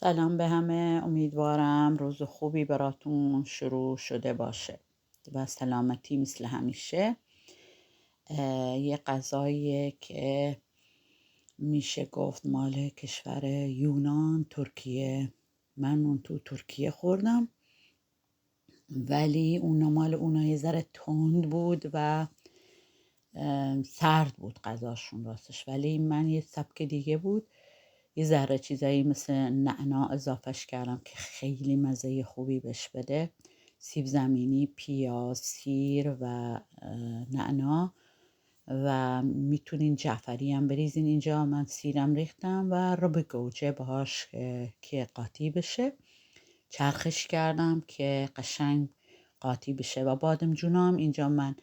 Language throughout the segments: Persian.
سلام به همه. امیدوارم روز خوبی براتون شروع شده باشه و سلامتی مثل همیشه. یه غذاییه که میشه گفت مال کشور یونان، ترکیه. من اون تو ترکیه خوردم، ولی اون مال اونا یه ذره تند بود و سرد بود غذاشون راستش، ولی من یه سبک دیگه بود. یه ذره چیزایی مثل نعنا اضافهش کردم که خیلی مزه خوبی بهش بده. سیب زمینی، پیاز، سیر و نعنا، و میتونین جعفری هم بریزین. اینجا من سیرم ریختم و رب گوجه باهاش که قاطی بشه. چرخش کردم که قشنگ قاطی بشه و بادمجونا هم اینجا من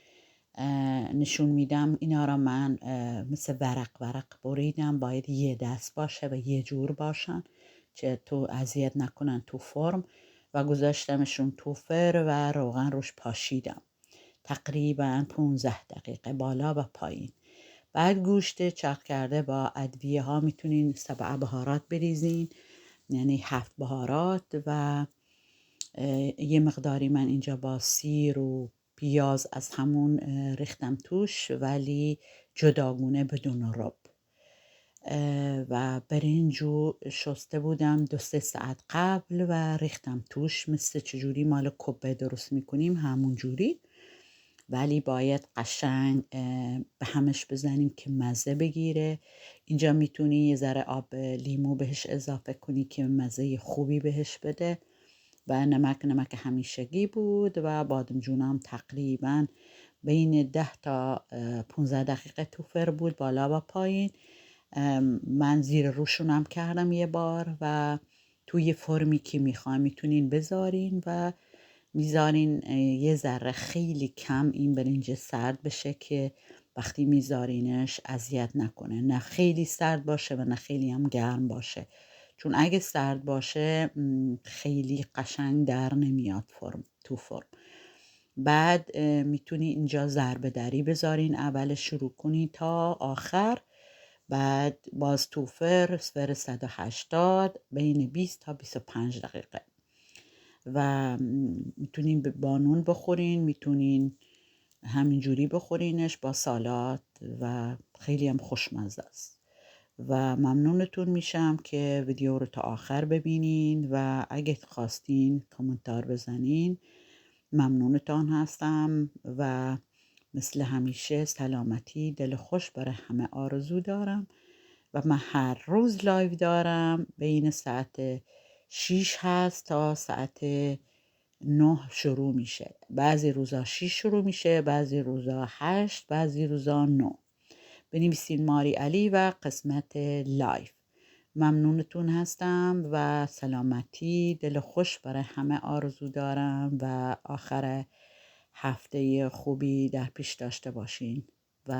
نشون میدم. اینا را من مثل ورق ورق بریدم. باید یه دست باشه و یه جور باشن که تو اذیت نکنن تو فرم، و گذاشتمشون تو فر و روغن روش پاشیدم تقریبا 15 دقیقه بالا و پایین. بعد گوشت چرخ کرده با ادویه ها میتونین 7 بهارات بریزین، یعنی 7 بهارات، و یه مقداری من اینجا با سیر و پیاز از همون ریختم توش، ولی جداگونه بدون رب. و برنجو شسته بودم 2-3 ساعت قبل و ریختم توش، مثل چجوری مال کبه درست میکنیم همون جوری، ولی باید قشنگ به همش بزنیم که مزه بگیره. اینجا میتونی یه ذره آب لیمو بهش اضافه کنی که مزه خوبی بهش بده. و نمک همیشگی بود و بادمجونم تقریبا بین 10 تا 15 دقیقه تو فر بود بالا و پایین. من زیر روشونم کردم یه بار و توی فرمی که میخواین میتونین بذارین و میذارین یه ذره خیلی کم این برنج سرد بشه که وقتی میذارینش اذیت نکنه، نه خیلی سرد باشه و نه خیلی هم گرم باشه، چون اگه سرد باشه خیلی قشنگ در نمیاد تو فرم. بعد میتونی اینجا ضربه دری بذارین، اول شروع کنی تا آخر. بعد باز تو فر 180 بین 20 تا 25 دقیقه. و میتونین با نون بخورین، میتونین همینجوری بخورینش با سالاد و خیلی هم خوشمزه است. و ممنونتون میشم که ویدیو رو تا آخر ببینین و اگه خواستین کامنتار بزنین ممنونتان هستم. و مثل همیشه سلامتی دل خوش برای همه آرزو دارم و من هر روز لایو دارم. بین ساعت 6 هست تا ساعت 9 شروع میشه. بعضی روزا 6 شروع میشه، بعضی روزا 8، بعضی روزا 9. بنویسین ماری علی و قسمت لایف. ممنونتون هستم و سلامتی دل خوش برای همه آرزو دارم و آخر هفته خوبی در پیش داشته باشین.